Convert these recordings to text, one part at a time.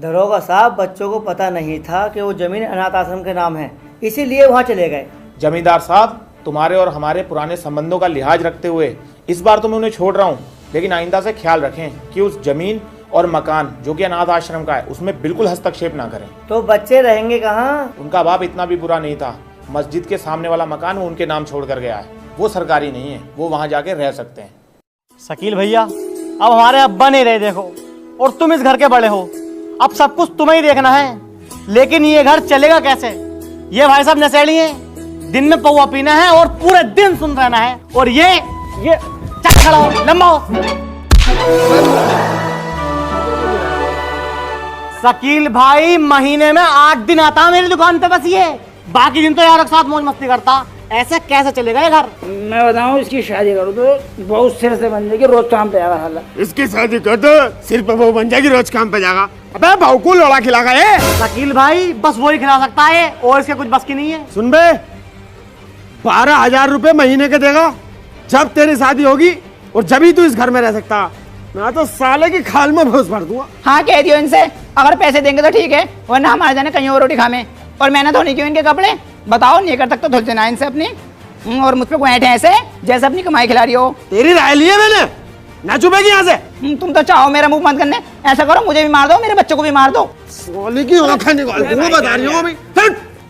दरोगा साहब, बच्चों को पता नहीं था कि वो जमीन अनाथ आश्रम के नाम है, इसीलिए वहाँ चले गए। जमींदार साहब, तुम्हारे और हमारे पुराने संबंधों का लिहाज रखते हुए इस बार तो मैं उन्हें छोड़ रहा हूँ, लेकिन आइंदा से ख्याल रखें कि उस जमीन और मकान जो कि अनाथ आश्रम का है उसमें बिल्कुल हस्तक्षेप ना करें। तो बच्चे रहेंगे कहाँ? उनका बाप इतना भी बुरा नहीं था, मस्जिद के सामने वाला मकान वो उनके नाम छोड़ कर गया है, वो सरकारी नहीं है, वो वहाँ जाके रह सकते हैं। शकील भैया, अब हमारे अब्बा नहीं रहे देखो, और तुम इस घर के बड़े हो, अब सब कुछ तुम्हें ही देखना है। लेकिन ये घर चलेगा कैसे? ये भाई साहब नशेड़ी हैं, दिन में पौवा पीना है और पूरे दिन सुन रहना है, और ये चल खड़ा हो, लंबा हो। शकील भाई महीने में 8 दिन आता मेरी दुकान पे, बस ये बाकी दिन तो यार के साथ मौज मस्ती करता। ऐसे कैसे चलेगा ये घर? मैं बताऊं, इसकी शादी करो तो बहुत सिर से बन जाएगी, रोज काम पे जाएगा साला। इसकी शादी कर दो, सिर पे वो बन जाएगी, रोज काम पे जाएगा। अबे भाऊ को लोड़ा खिलागा ये। शकील भाई बस वही खिला सकता है, और इसके कुछ बस की नहीं है। सुन बे, 12,000 रुपए महीने के देगा जब तेरी शादी होगी, और जब ही तू इस घर में रह सकता। मैं तो साले की खाल में भूस भर दूंगा। हाँ कह दियो इनसे, अगर पैसे देंगे तो ठीक है, वरना हमारे जाने कहीं और रोटी खामे। और मैंने धोनी क्यों इनके कपड़े? बताओ, नहीं कर सकते तो धुल देना इनसे अपनी। और मुझ पे बैठे ऐसे जैसे अपनी कमाई खिला रही हो। तेरी राय ली है मैंने, ना चुपेगी यहाँ से। तुम तो चाहो मेरा मुंह बंद करने, ऐसा करो मुझे भी मार दो, मेरे बच्चों को भी मार दो। सोली की आंखें निकाल दूंगा, बता रही हूँ अभी।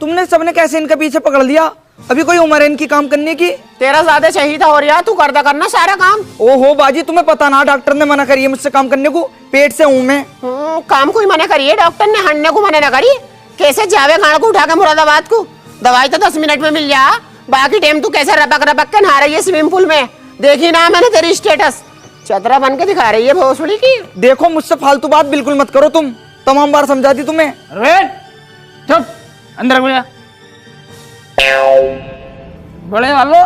तुमने सबने कैसे इनके पीछे पकड़ लिया? अभी कोई उम्र है इनकी काम करने की? तेरा ज्यादा चाहिए हो रहा, तू करदा करना सारा काम। ओहो बाजी, तुम्हें पता ना डॉक्टर ने मना करी है मुझसे काम करने को, पेट से हूँ मैं। काम को ही मना करिए, डॉक्टर ने हटने को मना ना करी। कैसे जावे गाड़ को उठा के मुरादाबाद को? दवाई तो 10 मिनट में मिल जा, बाकी टाइम तू कैसे रबक रबक के नहा रही है स्विमिंग पूल में। देखी ना मैंने तेरी स्टेटस, चतरा बन के दिखा रही है भोसड़ी की। देखो मुझसे फालतू बात बिल्कुल मत करो, तुम तमाम बार समझा दी तुम्हें। चुप, अंदर घुसा। बड़े वालों,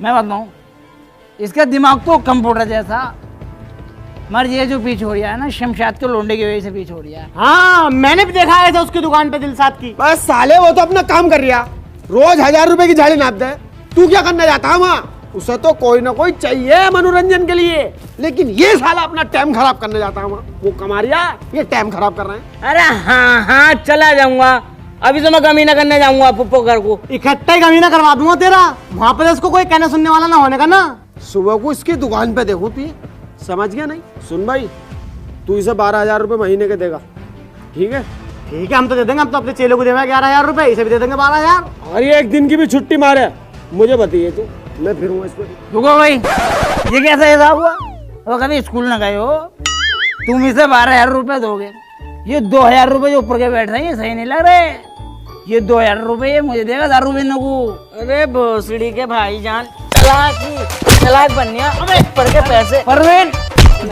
मैं बताऊं, इसका दिमाग तो कंप्यूटर जैसा, मर ये जो पीछे हो रहा है ना, शमशाद के लोंडे की वजह से पीछे हो रहा है। हाँ मैंने भी देखा है उसकी दुकान पे दिलसाद की। बस साले, वो तो अपना काम कर रहा, रोज 1000 रुपए की झाड़ी नाप दे। तू क्या करने जाता है वहाँ? उसे तो कोई ना कोई चाहिए मनोरंजन के लिए, लेकिन ये साला अपना टाइम खराब करने जाता है वहाँ। वो कमा रहा, ये टाइम खराब कर रहे हैं। अरे हाँ हाँ, चला जाऊंगा, अभी तो मैं कमीना करने जाऊंगा पुप्पो घर को। इकट्ठा ही कमीना करवा दूंगा तेरा, वहाँ पे इसको कोई कहने सुनने वाला ना होने का ना। सुबह को इसकी दुकान पे देखो, तू समझ गया नहीं? सुन भाई, तू इसे 12,000 रुपए महीने के देगा, ठीक है? ठीक है, हम तो दे देंगे, हम तो अपने चेलों को देंगे 11,000 रुपए, इसे भी दे देंगे 12,000। और ये एक दिन की भी छुट्टी मारे मुझे बताइए, तू मैं फिरूंगा इस पर। रुको भाई, ये कैसा हिसाब हुआ? वो कभी स्कूल न गए हो, तुम इसे 12,000 रुपए दोगे, ये 2,000 रुपए जो ऊपर के बैठ रहे हैं ये सही नहीं लग रहे। ये 2,000 रुपए मुझे देगा दारू पीने को। अरे भोसड़ी के भाईजान, चलाक बननिया। अबे पर के पैसे परवीन अबे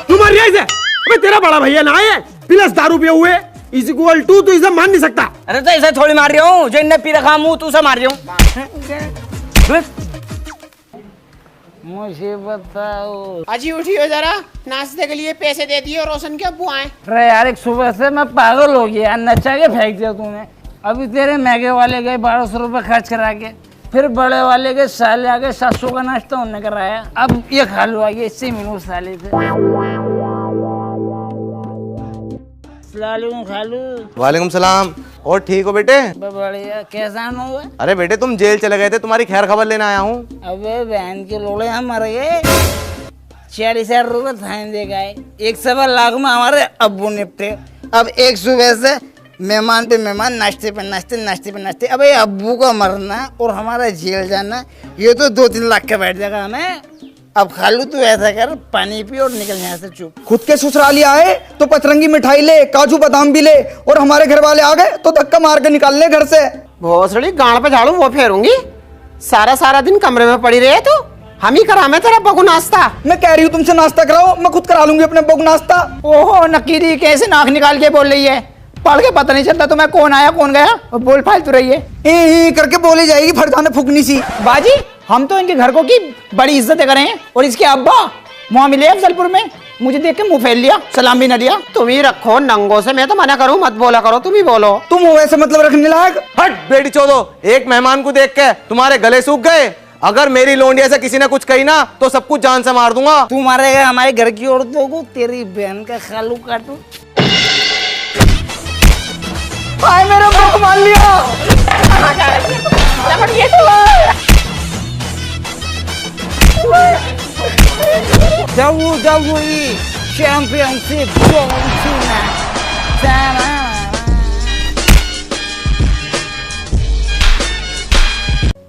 तू मर इसे। अबे तेरा बड़ा भैया ना है, प्लस दारू पिए हुए इज इक्वल टू, तू इसे मान नहीं सकता। अरे तो इसे थोड़ी मार रही हूँ, जो इन्हें पी रखा मुँह तू से मार रही हूँ। मुझे बताओ। अजी उठियो जरा, नाश्ते के लिए पैसे दे दिए और रोशन के अब्बू आए। अरे यार, एक सुबह से मैं पागल हो गया, नचा के फेंक दिया तूने। अभी तेरे मैगे वाले गए 1200 रुपए खर्च करा के, फिर बड़े वाले के साले आगे 700 का नाश्ता उन्होंने कराया। अब ये खालू आ गया, इससे मिलूं साले से। खालू। वालेकुम सलाम। और ठीक हो बेटे? बढ़िया, कैसा हुआ? अरे बेटे तुम जेल चले गए थे, तुम्हारी खैर खबर लेने आया हूँ। अबे बहन के लोड़े, हम मर गए। 40,000 रुपए थाने दे गए, 1.25 लाख में हमारे अब्बू निपटे। अब एक सुबह से मेहमान पे मेहमान, नाश्ते पे नाश्ते, नाश्ते पे नाश्ते। अबे अब्बू का मरना और हमारा जेल जाना, ये तो 2-3 लाख का बैठ जाएगा हमें। अब खालू तू ऐसा कर, पानी पी और निकल यहाँ से चुप। खुद के ससुराली आए तो पतरंगी मिठाई ले, काजू बादाम भी ले, और हमारे घर वाले आ गए तो धक्का मार के निकाल ले घर से। भोसड़ी गांड पे झाड़ू वो फेरूंगी, सारा दिन कमरे में पड़ी रहे तो हम ही करा मैं तेरा बगु नाश्ता। मैं कह रही हूँ तुमसे नाश्ता कराओ, मैं खुद करा लूंगी अपने बगु नाश्ता। ओहो नकीरी, कैसे नाक निकाल के बोल रही है? पढ़ के पता नहीं चलता तुम्हें कौन आया कौन गया, और बोल फालतू रही है। करके बोली जाएगी फरजाने फुकनी सी। बाजी, हम तो इनके घर को की बड़ी इज्जत करें, और इसके अब्बा वहाँ मिले अफजलपुर में, मुझे देख के मुंह फैल लिया, सलाम भी न दिया। तुम ही रखो नंगों से, मैं तो मना करूँ मत बोला करो, तुम ही बोलो। तुम हो ऐसे मतलब रखने लायक? हट बेटी चोदो, एक मेहमान को देख के तुम्हारे गले सूख गए, अगर मेरी लोंडिया से किसी ने कुछ कही ना तो सब कुछ जान से मार दूंगा। तू मारेगा हमारे घर की औरतों को, तेरी बहन का खालू काटू। भाई मेरा मुंह मान लिया। WWE Championship John Cena।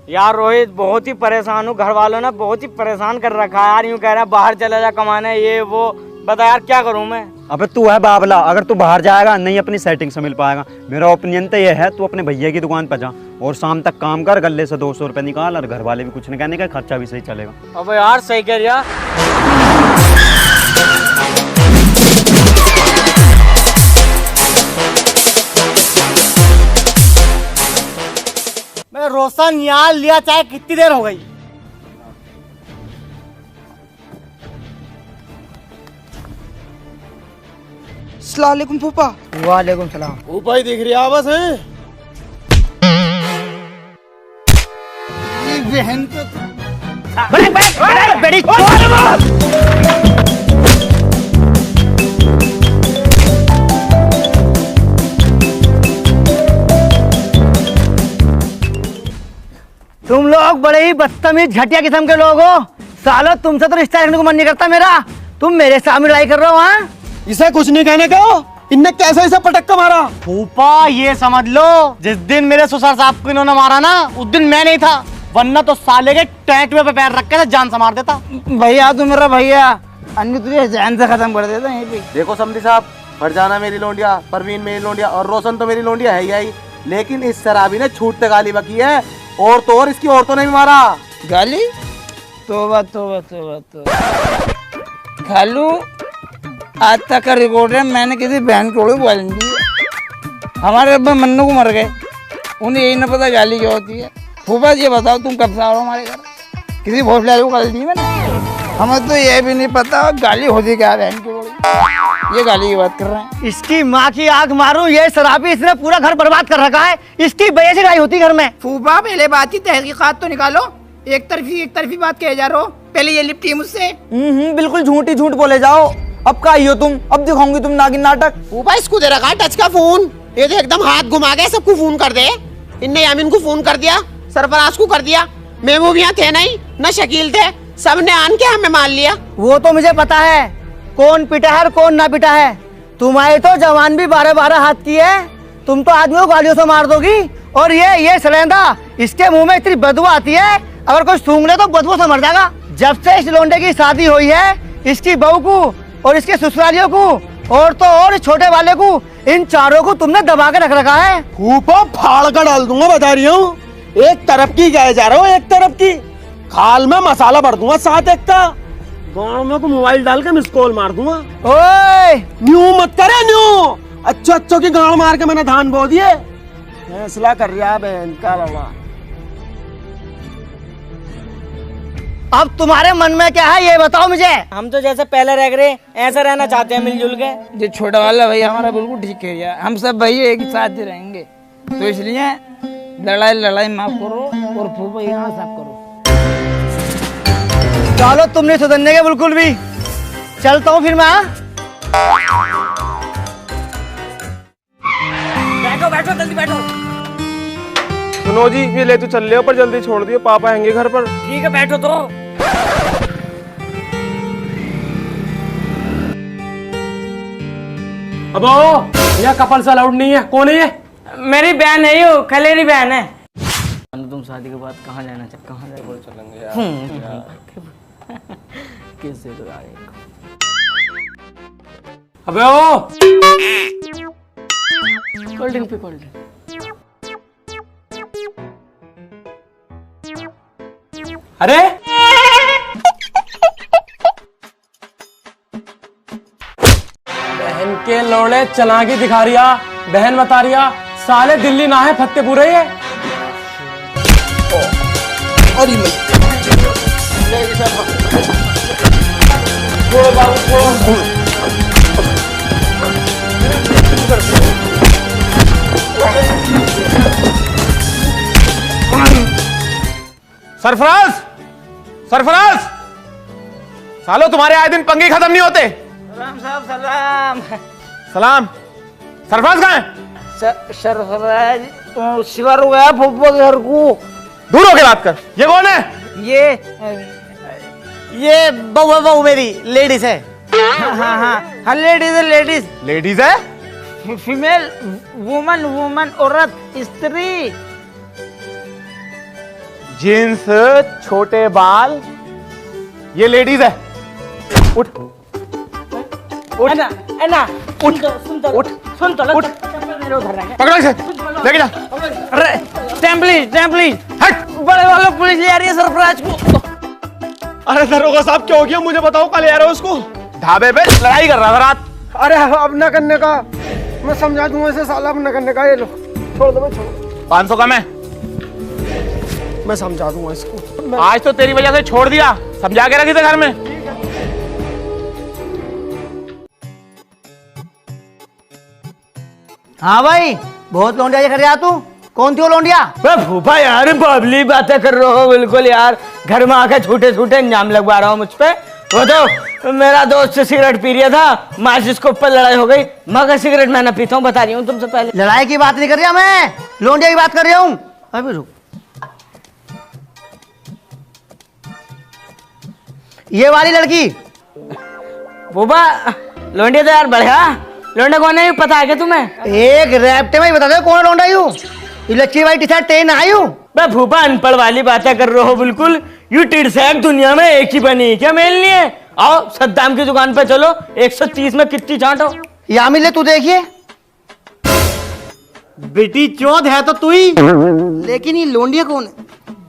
यार रोहित, बहुत ही परेशान हूँ। घर वालों ने बहुत ही परेशान कर रखा है यार। यूँ कह रहा है बाहर चला जा कमाने, ये वो। बता यार क्या करूँ मैं। अबे तू है बाबला, अगर तू बाहर जाएगा नहीं अपनी सेटिंग से मिल पाएगा। मेरा ओपिनियन तो ये है, तू अपने भैया की दुकान पर जा और शाम तक काम कर, गले से 200 रुपये निकाल और घर वाले भी कुछ नहीं कहने का, खर्चा भी सही चलेगा। अबे यार सही कह रहा। मैं रोशन यार लिया चाहे कितनी देर हो गई। अस्सलाम वालेकुम फूफा। वालेकुम सलाम। फूफा ही दिख रही है बस है। ये बहन को बड़ी तुम लोग बड़े ही बदतमीज घटिया किस्म के लोग हो। सालो तुमसे तो रिश्ता रखने को मन नहीं करता मेरा। तुम मेरे सामने लड़ाई कर रहे हो। हाँ, इसे कुछ नहीं कहने का। इनने कैसे इसे पटक मारा? फूफा ये समझ लो, जिस दिन मेरे ससुर साहब को इन्होंने मारा ना, उस दिन मैं नहीं था, वरना तो साले के टैटू पे पैर रख के जान से मार देता। भैया, तू मेरा भैया, अन्य तुझे जान से खत्म कर देता यहीं पे। देखो समधी साहब, फरजाना मेरी लोंडिया, परवीन मेरी लोंडिया और रोशन तो मेरी लोंडिया है ही, लेकिन इस शराबी ने छूटते गाली बकी है। और तो और इसकी औरतों ने भी मारा। गाली? तोबा तोबा तोबा तोबा। खालू, आज तक का रिकॉर्ड है, मैंने किसी बहन को बोल दी। हमारे अब्बा मन्नू को मर गए, उन्हें यही ना पता गाली क्या होती है। फूफा ये बताओ, तुम कब से आ रहे हो हमारे घर? किसी भोसले को गाली दी मैंने? हमें तो ये भी नहीं पता गाली होती क्या बहन की। ये गाली की बात कर रहे हैं। इसकी माँ की आग मारूं, ये शराबी इसने पूरा घर बर्बाद कर रखा है। इसकी वजह से लड़ाई होती घर में। फूफा, पहले बात की तहकीकात तो निकालो। एक तरफी बात कहे जा रहे हो। पहले ये लिपटी मुझसे। बिल्कुल झूठी झूठ बोले जाओ। अब का हो तुम? अब दिखाऊंगी तुम नागिन नाटक। फूफा इसको दे रखा टच का फोन। ये तो एकदम हाथ घुमा के सबको फोन कर दे। इनने यामिन को फोन कर दिया, सरफराज को कर दिया, मेमू भी यहाँ थे नहीं, न शकील थे, सबने आन के हमें मान लिया। वो तो मुझे पता है कौन पिटा है और कौन ना पिटा है। तुम्हारी तो जवान भी 12-12 हाथ की है। तुम तो आदमी को गालियों से मार दोगी। और ये सलेंदा, इसके मुंह में इतनी बदबू आती है, अगर कोई सूंघ ले तो बदबू से मर जाएगा। जब से इस लोंडे की शादी हुई है, इसकी बहू को और इसके ससुरालियों को और तो और इस छोटे वाले को, इन चारों को तुमने दबा के रख रखा है। फूफा फाड़ कर डाल दूंगा, बता रही हूँ। एक तरफ की गए जा रहा हूँ, एक तरफ की खाल में मसाला भर दूंगा, साथ एक का गाँव में को मोबाइल डाल के मिस कॉल मार दूंगा। ओए न्यू मत करे न्यू। अच्छो की गाड़ मार के मैंने धान बो दिए। फैसला कर रहा है बहन का लड़ा। अब तुम्हारे मन में क्या है ये बताओ मुझे। हम तो जैसे पहले रह गए ऐसा रहना चाहते हैं, मिलजुल के। ये छोटा वाला भैया हमारा बिल्कुल ठीक है यार। हम सब भैया एक ही साथ ही रहेंगे, तो इसलिए लड़ाई माफ करो और फूफा यहाँ साफ करो। चलो, तुम नहीं सुधरने के बिल्कुल भी। चलता हूँ फिर मैं। बैठो जल्दी बैठो। सुनो जी, ये ले तो चल रहे हो पर जल्दी छोड़ दियो, पापा आएंगे घर पर। ठीक है बैठो तो। अब यह कपल से अलाउड नहीं है। कौन है ये? मेरी बहन है, यो खलेरी बहन है। तुम शादी के बाद कहाँ जाना चाहते? कहाँ जाए चलेंगे यार। किससे तो अबे ओ कोल्ड ड्रिंक पे कोल्ड ड्रिंक। अरे बहन के लोड़े चलाकी दिखा रिया, बहन बता रिया, साले दिल्ली ना है फतेहपुर है ये। सरफराज सरफराज, सालो तुम्हारे आए दिन पंगे खत्म नहीं होते। सलाम साहब सलाम। सलाम। सरफराज कहाँ है? सरफराज शिवर हो गया फुप्पो के घर को। दूर होके बात कर। ये कौन है? ये बहू मेरी लेडीज है। हाँ लेडीज है लेडीज। लेडीज है? फीमेल वुमन वुमन औरत स्त्री। जींस, छोटे बाल, ये लेडीज है। उठ उठ एना एना उठ सुन तो उठ सुन तो उठ। मेरे उधर रह पकड़ो इसे, लेके जा। अरे स्टैंप प्लीज हट। बड़े वालों पुलिस ले आ रही है सरफराज को। अरे दरोगा साहब क्या हो गया मुझे बताओ, कल आ रहे हो उसको? ढाबे पे लड़ाई कर रहा था रात। अरे अब न करने का, मैं समझा दूंगा इसे साला, अब न करने का। ये लो छोड़ दो, छोड़ो। 500 कम है। मैं समझा दूंगा इसको। आज तो तेरी वजह से छोड़ दिया, समझा के रखी थे घर में। हाँ भाई, बहुत लौंडिया ये कर रहा तू। कौन थी वो लौंडिया? फूफा यार बबली बातें कर रहे हो बिल्कुल यार। घर में आके छूटे छूटे इंजाम लगवा रहा हूँ मुझ पे। वो तो मेरा दोस्त सिगरेट पी रहा था, माचिस के ऊपर लड़ाई हो गई। मगर सिगरेट मैं ना पीता हूँ, बता रही हूँ तुमसे पहले। लड़ाई की बात नहीं कर रहा मैं, लौंडिया की बात कर रहा हूँ। अभी रुक, ये वाली लड़की। फूफा लौंडिया तो यार बढ़िया। लौंडा कौन है पता है क्या तुम्हें? एक रैप्टे में ही बता दो कौन लौंडा यू। ये लच्छी वाली टी शर्ट टेन आयु। बे फूफा अनपढ़ वाली बातें कर रहे हो बिल्कुल। यू टिरसैक दुनिया में एक ही बनी, क्या मेल नहीं है? आओ सद्दाम की दुकान पे चलो, 130 में कितनी चाटो। यामिन ले तू देखिए। बेटी चौध है तो तू ही। लेकिन ये लौंडिया कौन है?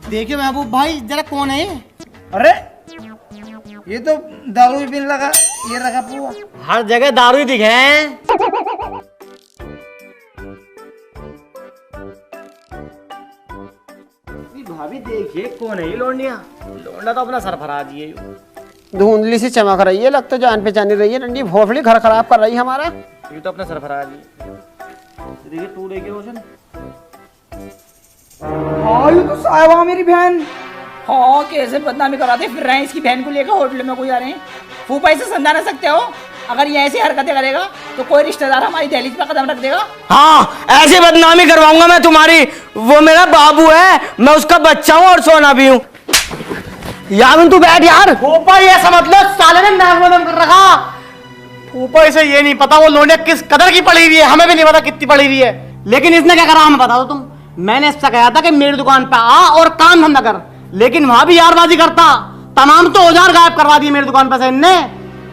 देखिए महबूब भाई जरा कौन है? अरे ये तो दारू पीने लगा, ये रखा पुआ। हर जगह दारू ही दिखे हैं। भाभी देखिए कौन है ये लौंडिया। लौंडा तो अपना सरफराज ही है। धुंधली सी चमक रही है, लगता जान पहचानी रही है। डंडी भोसड़ी घर खराब कर रही है हमारा। ये तो अपना सरफराज ही है। देखिए तू देखिए रोशन। ये तो साहिबा मेरी बहन। हाँ कैसे बदनामी कराते फिर रहे हैं इसकी बहन को लेकर होटल में कोई आ रहे हैं। फूफा इसे समझा ना सकते हो? अगर ये ऐसी हरकतें करेगा तो कोई रिश्तेदार हमारी दहलीज पर कदम रख देगा। हाँ ऐसे बदनामी करवाऊंगा मैं तुम्हारी। वो मेरा बाबू है, मैं उसका बच्चा हूँ और सोना भी हूँ। यामिन तू बैठ यार। फूफा ये समझ लो साले ने नाक में दम कर रखा। फूफा इसे ये नहीं पता वो लौंडिया किस कदर की पड़ी हुई है, हमें भी नहीं पता कितनी पड़ी हुई है। लेकिन इसने क्या करा हमें बता दो तुम। मैंने इससे कहा था कि मेरी दुकान पे आ और काम धंधा कर, लेकिन वहां भी यारबाजी करता। तमाम तो औजार गायब करवा दिए मेरी दुकान पर से इनने।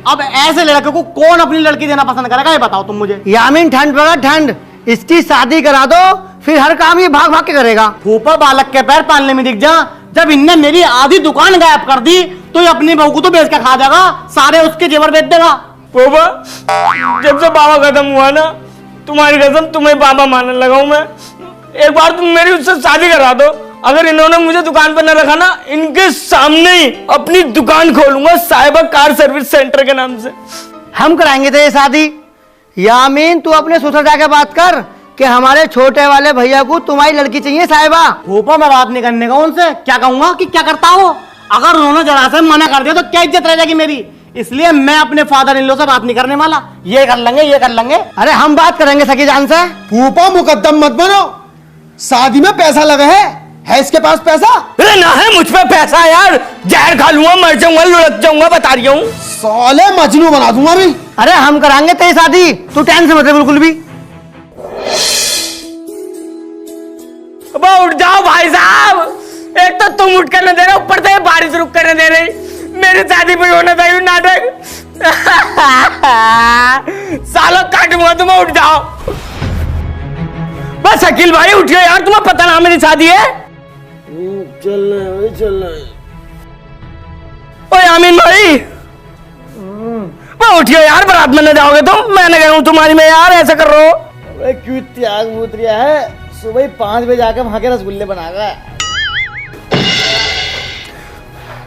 अब ऐसे लड़के को कौन अपनी लड़की देना पसंद करेगा ये बताओ तुम मुझे। यामिन ठंड पड़ा ठंड, इसकी शादी करा दो, फिर हर काम ये भाग भाग के करेगा। फूफा बालक के पैर पालने में दिख जा। जब इनने मेरी आधी दुकान गायब कर दी तो ये अपनी बहू को तो बेच के खा जाएगा, सारे उसके जेवर बेच देगा। फूफा जब से बाबा खत्म हुआ ना, तुम्हारी कसम तुम्हें बाबा मानने लगा हूं मैं। एक बार तुम मेरी उससे शादी करा दो। अगर इन्होंने मुझे दुकान पर न रखा ना, इनके सामने ही अपनी दुकान खोलूंगा साहिबा कार सर्विस सेंटर के नाम से। हम कराएंगे तेरी शादी। यामीन तू अपने ससुर जाके बात कर कि हमारे छोटे वाले भैया को तुम्हारी लड़की चाहिए साहिबा। फूफा मैं बात नहीं करने का उनसे, क्या कहूंगा कि क्या करता हो। अगर उन्होंने जरा से मना कर दिया तो क्या इज्जत रह जाएगी मेरी। इसलिए मैं अपने फादर इन लॉ से बात नहीं करने वाला। ये कर लेंगे ये कर लेंगे। अरे हम बात करेंगे सकी जान से। फूफा मुकद्दम मत बनो, शादी में पैसा लगा है इसके पास पैसा? अरे ना है मुझ पे पैसा यार, जहर खा लूंगा, मर जाऊंगा, लुढ़क जाऊंगा, बता रही हूँ। साले मजनू बना दूंगा अभी। अरे हम कराएंगे तेरी शादी, तू टेंशन मत ले बिल्कुल भी। अब उठ जाओ भाई साहब। एक तो तुम उठ कर न दे रहे, ऊपर से बारिश रुक कर न दे रही। मेरी शादी पे होना था नाटक। सालों काटूंगा तुम्हें, उठ जाओ बस। शकील भाई उठ गए यार, तुम्हें पता ना मेरी शादी है। चल ओ यामीन भाई उठ गए यार, बारात में न जाओगे तुम? मैं न गया हूं तुम्हारी में यार, ऐसा कर रहे हो। क्यों त्याग बूत रहा है? सुबह 5 बजे जाकर वहां के रसगुल्ले बनाएगा।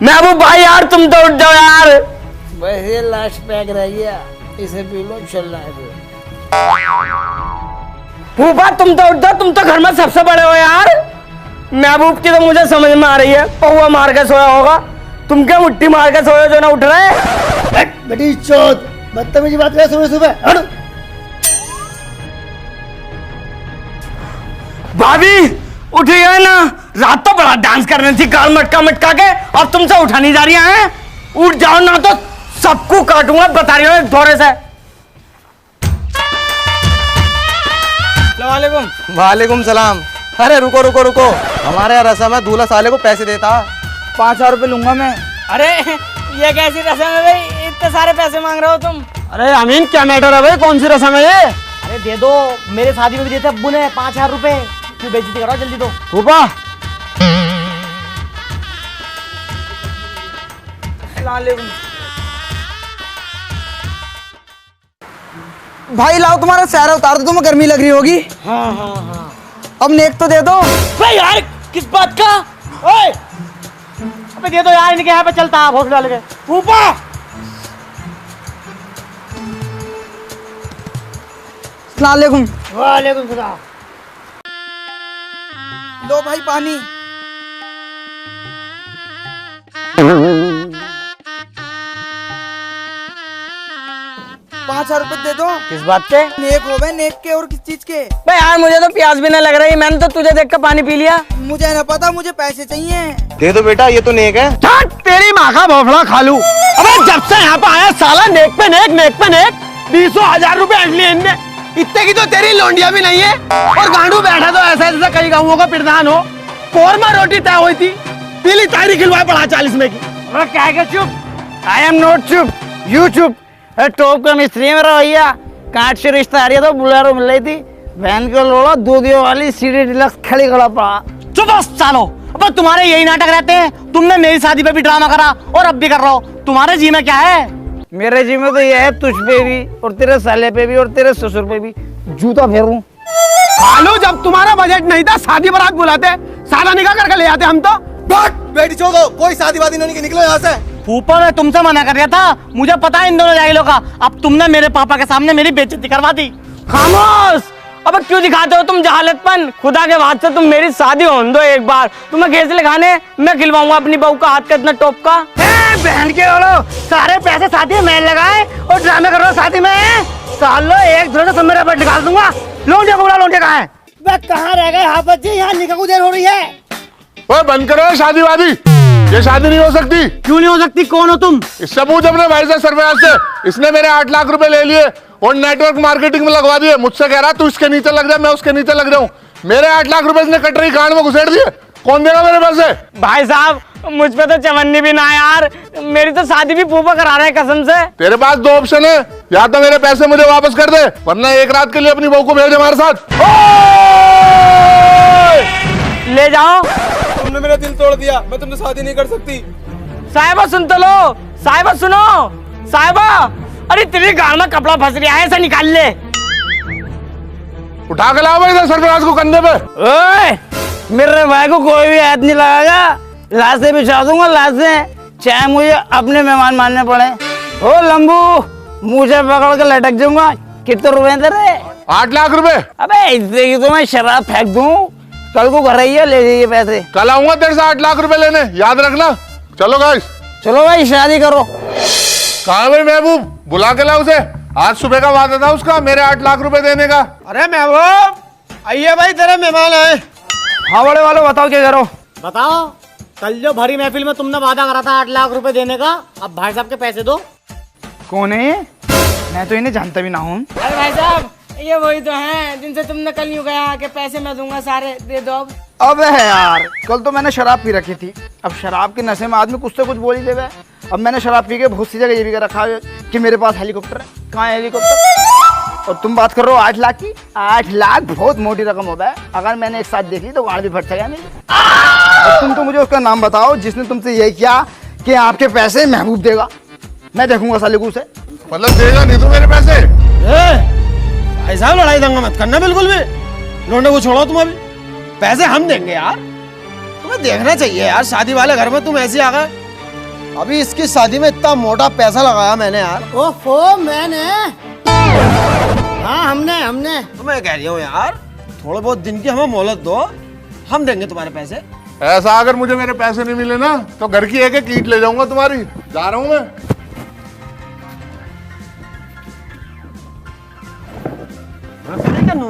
महबूब भाई यार तुम तो उठ जाओ यार। वैसे लास्ट पैक रहिए, इसे पी लो, चलना है। फूफा तुम तो उठ जाओ, तुम तो घर में सबसे बड़े हो यार। महबूब की तो मुझे समझ में आ रही है, पौवा मार के सोया होगा। तुम क्या मुट्ठी मार के सोए जो ना उठ रहे? बेटी चोद, बदतमीजी बात कर सुबह सुबह। हट। भाभी उठ गए ना, रात तो बड़ा डांस कर रही थी गाल मटका मटका के, और तुमसे उठा नहीं जा रही हैं। उठ जाओ ना तो सबको काटूंगा, बता रही हूँ एक दौरे से। वालेकुम। वालेकुम सलाम। अरे रुको रुको रुको, हमारे यहाँ रस्म है दूल्हा साले को पैसे देता। 5,000 रुपये लूंगा मैं। अरे ये कैसी रस्म है भाई, इतने सारे पैसे मांग रहे हो तुम? अरे अमीन क्या मैटर है भाई, कौन सी रस्म है ये? अरे दे दो, मेरे शादी में भी देते अब्बू ने 5,000 रुपए। क्यों बेइज्जती कराओ, जल्दी दो। रूपा भाई लाओ तुम्हारा सहरा उतार दो, तुम्हें गर्मी लग रही होगी। हाँ। अब नेक तो दे दो। भाई यार किस बात का? ओए अबे दे दो यार, इनके यहाँ पे चलता है भोसले वाले के। रूपा सलाम। वालेकुम सलाम। लो भाई पानी। 5,000 रुपए दे दो। किस बात के? नेक हो गए, नेक के और किस चीज के? भाई यार मुझे तो प्यास भी नहीं लग रही, मैंने तो तुझे देख कर पानी पी लिया। मुझे ना पता, मुझे पैसे चाहिए। दे दो बेटा, ये तो नेक है। छट तेरी माँ का भोफड़ा खालू। अबे जब से यहाँ पे आया साला नेक पे नेक, नेक पे नेक 20,000 रुपए ऐंठ लिए इनने। इतने की तो तेरी लोंडिया भी नहीं है, और गांडू बैठा तो ऐसा जैसा कई गाँवों का प्रधान हो। कोरमा रोटी तय हुई थी, पीली तारी खिलवाए पड़ा 40 में की। क्या है चुप? आई एम नॉट चुप, यू चुप। टॉप का मिस्त्री है मेरा भैया, काट से रिश्ता आ रही है तो बुलेरो मिल रही थी, वैन को लोड़ा दूधियों वाली सीडी डिलक्स खड़ी खड़ा पड़ा। चुप सालो, अब तुम्हारे यही नाटक रहते हैं। तुमने मेरी शादी पे भी ड्रामा करा और अब भी कर रहा हो। तुम्हारे जी में क्या है? मेरे जी में तो ये है, तुझ पे भी और तेरे साले पे भी और तेरे ससुर पे भी जूता फेरूं। खालू जब तुम्हारा बजट नहीं था शादी बारात बुलाते, सादा निकाह करके ले आते हम तो। बेटी छोड़ो, कोई शादी वादी नहीं, निकलो यहाँ से। फूफा मैं तुमसे मना कर रहा था, मुझे पता है इन दोनों जाहिलों का। अब तुमने मेरे पापा के सामने मेरी बेइज्जती करवा दी। खामोश! अब क्यों दिखाते हो तुम जहालतपन? खुदा के बाद से तुम मेरी शादी होने दो एक बार, तुम्हें घेसले खाने मैं खिलवाऊंगा अपनी बहू का हाथ का इतना टॉप का। बहन के लोड़ो, सारे पैसे शादी में मैं लगाए और ड्रामे कर रहा हूँ शादी में। सालो एक दूसरे से मेरे पर निकाल दूंगा। लोंडिया को बुला, लोंडिया कहाँ है? वे कहाँ रह गए हाफत जी, यहाँ निकाह को देर हो रही है। ओए बंद करो शादी वादी, ये शादी नहीं हो सकती। क्यों नहीं हो सकती? कौन हो तुम? इससे पूछ अपने भाई से, सरफराज से। इसने मेरे 8 लाख रुपए ले लिए और नेटवर्क मार्केटिंग में लगवा दिए। मुझसे कह रहा तू इसके नीचे लग जा, मैं उसके नीचे लग रहा हूँ। मेरे 8 लाख रुपए इसने कटरी कांड में घुसेड़ दिए। कौन देगा मेरे पैसे? भाई साहब मुझ पे तो चवन्नी भी ना है यार, मेरी तो शादी भी फूफा करा रहे हैं कसम से। तेरे पास 2 ऑप्शन है, या तो मेरे पैसे मुझे वापस कर दे, वरना एक रात के लिए अपनी बहू को भेज हमारे साथ। ले जाओ। तुमने मेरा दिल तोड़ दिया, मैं तुमसे शादी नहीं कर सकती। साहिबा सुन तो लो, साहिबा सुनो, साहिबा। अरे तेरे गाल में कपड़ा फंस रहा है, ऐसा निकाल ले। उठा के लाओ भाई सरफराज को कंधे पे। ओए, मेरे भाई को कोई भी हाथ नहीं लगाएगा, लाशें बिछा दूंगा, लाशें, चाहे मुझे अपने मेहमान मानने पड़े। ओ लंबू, मुझे पकड़ के लटक जाऊंगा। कितने रुपए तेरे? 8 लाख रुपए। अबे इससे की तो मैं शराब फेंक दूं। कल को घर आइए, ले जाइए पैसे। कल आऊंगा तेरे से 8 लाख रुपए लेने, याद रखना। चलो गाइस, चलो भाई शादी करो। कहाँ भाई महबूब, बुला के लाओ उसे। आज सुबह का वादा था उसका मेरे 8 लाख रुपए देने का। अरे महबूब आइए भाई, तेरे मेहमान आए। हाँ बड़े वालों बताओ क्या करो। बताओ, कल जो भरी महफिल में तुमने वादा करा था 8 लाख रुपए देने का, अब भाई साहब के पैसे दो। कौन है ये? मैं तो इन्हें जानता भी ना हूँ। अरे भाई साहब ये वही तो हैं जिनसे तुमने कल यूं कहा कि पैसे मैं दूंगा सारे, दे दो अब। अबे है यार, कल तो मैंने शराब पी रखी थी। अब शराब के नशे में आदमी कुछ से कुछ बोल ही देगा। अब मैंने शराब पी के बहुत सी जगह ये भी कर रखा है कि मेरे पास हेलीकॉप्टर है। कहाँ है हेलीकॉप्टर? और तुम बात कर रहे हो 8 लाख की। 8 लाख बहुत मोटी रकम होता है, अगर मैंने एक साथ देख ली तो गाड़ भी फट सकेगा मेरी। और तुम तो मुझे उसका नाम बताओ जिसने तुमसे यही किया कि आपके पैसे महबूब देगा। मैं देखूंगा सालिकू से। मतलब देगा नहीं तो मेरे पैसे? भाई साहब लड़ाई दंगा मत करना बिल्कुल भी। लोंडे को छोड़ो, तुम अभी पैसे हम देंगे यार। तुम्हें देखना चाहिए यार, शादी वाले घर में तुम ऐसे आ गए। अभी इसकी शादी में इतना मोटा पैसा लगाया मैंने यार। ओफो मैंने, हाँ हमने तो मैं कह रही हूँ यार, थोड़े बहुत दिन की हमें मोहलत दो, हम देंगे तुम्हारे पैसे। ऐसा अगर मुझे मेरे पैसे नहीं मिले ना तो घर की एक एक ईंट ले जाऊंगा तुम्हारी। जा रहा हूं मैं।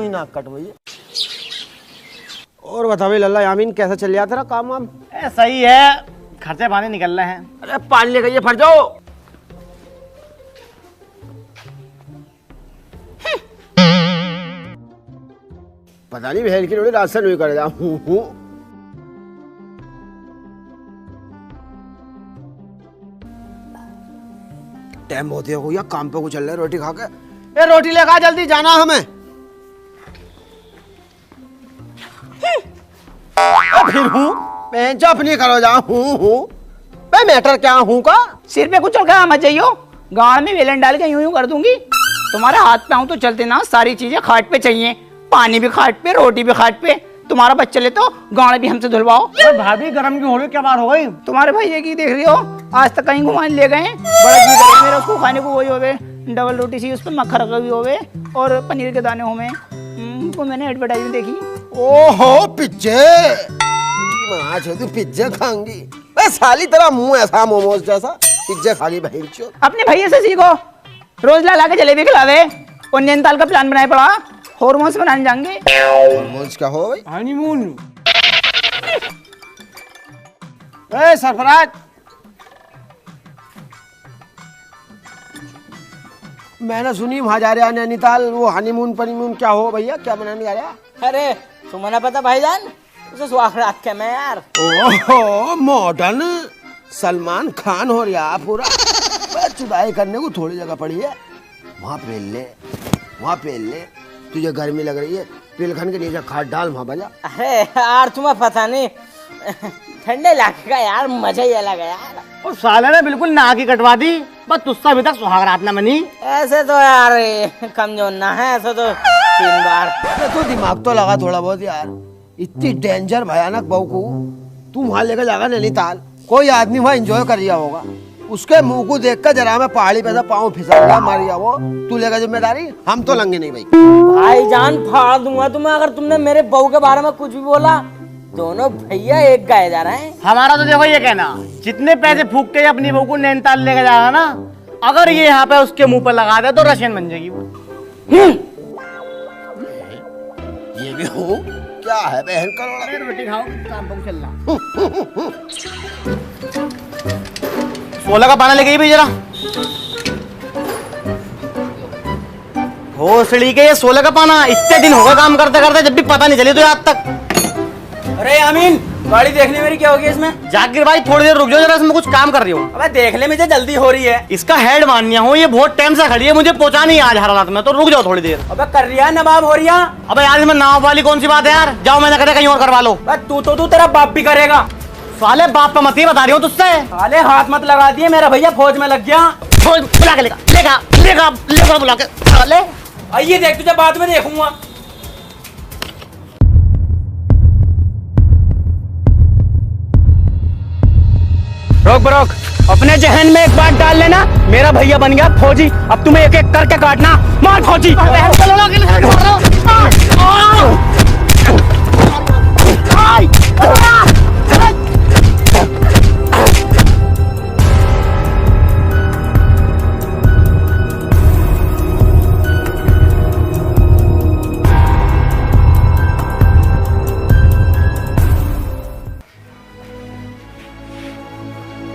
नाक कट भैया। और बता भाई लल्ला यामीन कैसा चल रहा तेरा काम वाम? सही है, खर्चे पानी निकल रहे हैं। अरे पानी ले गई फट जाओ। पता नहीं बहन की लोड़ी रास्ता नहीं कर हूँ। टाइम बहुत हो गया, काम पे को चल रहे रोटी खा के। ए रोटी लेगा जल्दी जाना हमें। फिर हूँ मैं जो अपनी करो जा हूँ मैं मैटर क्या हूँ का सिर पे कुछ चढ़ा मत जाइयो, गाड़ में वेलन डाल के यूं यूं कर दूंगी। तुम्हारे हाथ पे आऊं तो चलते ना, सारी चीजें खाट पे चाहिए, पानी भी खाट पे, रोटी भी खाट पे। तुम्हारा बच्चा ले तो गाड़ भी हमसे धुलवाओ। भाभी गरम क्यों हो रही, क्या बात हो गई? तुम्हारे भैया की देख रही हो, आज तक कहीं घुमाने ले गए, बड़ा जी करे मेरा उसको खाने को। वही होवे डबल रोटी सी, उस पर मक्खन रखा भी होवे और पनीर के दाने होवे। तो मैंने एडवर्टाइजमेंट देखी। ओहो पिज्जे तू पिज्जे खाऊंगी? मैं साली तेरा मुंह ऐसा मोमोज जैसा, पिज्जे खाली बहन चो। अपने भैया से सीखो, रोज ला के जलेबी खिलावे। और नैनीताल का प्लान बनाया पड़ा, हॉर्मोन्स बनाने जाएंगे। हॉर्मोन्स क्या हो भाई? हनीमून। ए सरफराज, मैंने सुनी वहां जा रहा नैनीताल, वो हनीमून पनीमून क्या हो भैया, क्या बनाने जा रहा? अरे तुम्हें ना पता भाईजान, उसे सुहागरात के मैं यार। ओहो मॉडर्न सलमान खान हो रहा पूरा। चुदाई करने को थोड़ी जगह पड़ी है, वहाँ पहन ले। तुझे गर्मी लग रही है, पिलखन के नीचे खाट डाल, वहाँ बजा। अरे यार तुम्हें पता नहीं, ठंडे इलाके का यार मजा ही अलग है यार। और साले ने बिल्कुल नाक ही कटवा दी, बस तुझसे अभी तक सुहागरात न बनी। ऐसे तो यार कमजोर ना है, ऐसे तो 3 बार। तो दिमाग तो लगा थोड़ा बहुत यार। इतनी डेंजर भयानक बहू को तू वहाँ लेकर जाएगा नैनीताल, कोई आदमी वहाँ एंजॉय कर रहा होगा, उसके मुंह को देख कर जरा मैं पहाड़ी पे पाँव फिसल गया मर गया वो, तू लेगा जिम्मेदारी? हम तो लंगे नहीं भाई। भाईजान फाड़ दूंगा तुम्हें अगर तुमने मेरे बहू के बारे में कुछ भी बोला। दोनों भैया एक गाए जा रहे हैं। हमारा तो देखो ये कहना, जितने पैसे फूक के अपनी बहू को नैनीताल लेके जाएगा ना, अगर ये यहाँ पे उसके मुंह पर लगा दे तो रशियन बन जाएगी वो। ये भी हो क्या है बहन करोड़ा? रोटी खाओ, काम पर चल रहा। 16 का पाना लेके भी जरा। भोसड़ी के ये 16 का पाना, इतने दिन हो गए काम करते करते, जब भी पता नहीं चली तो आज तक। अरे अमीन, गाड़ी देखने मेरी क्या होगी इसमें? जाकिर भाई थोड़ी देर रुक जाओ जरा, इसमें कुछ काम कर रही हूँ। अबे देखने में तो जल्दी हो रही है। इसका हेड मानिया हूँ, ये बहुत टाइम से खड़ी है, मुझे पहुंचा नहीं आज हर रात में, तो रुक जाओ थोड़ी देर। अबे कर रही है नवाब हो रही है। अबे यार इसमें नाव वाली कौन सी बात है यार, जाओ मैंने कहा कहीं और करवा लो। तू तेरा बाप भी करेगा। साले बाप का मत ही बता रही हूँ तुझसे। साले हाथ मत लगा दिए, मेरा भैया फौज में लग गया। फौज बुला के लेगा बुला के साले। आइए देख, तुझे बाद में देखूंगा। रोक अपने जहन में एक बात डाल लेना, मेरा भैया बन गया फौजी, अब तुम्हें एक एक करके काटना। मार फौजी।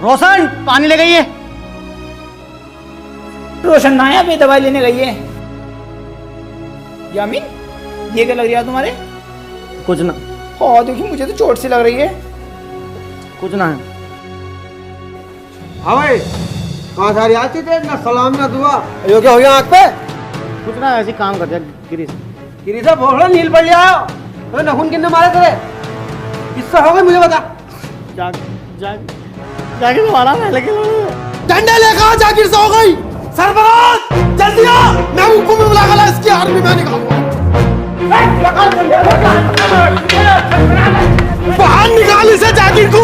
रोशन पानी ले गई है। रोशन ना है, अभी दवाई लेने गई है। यामीन, ये क्या लग रहा है तुम्हारे? कुछ ना। हाँ देखिए, मुझे तो चोट सी लग रही है। कुछ ना है। हाँ भाई, कहाँ जा रही आती थे? ना सलाम ना दुआ। यो क्या हो गया आँख पे? कुछ ना, ऐसे काम कर दिया गिरी से भोसड़ा नील पड़ लिया। तो नखून किन्ने मारे तेरे? किससे हो गए मुझे बता। जाकिर मारा मैं, लेकिन डंडे लेकर जाकिर से हो गई। सरफराज जल्दी आ, मैं उनको भी बुला कर इसकी आर्मी में निकालूंगा। बाहर निकाल इसे जाकिर को,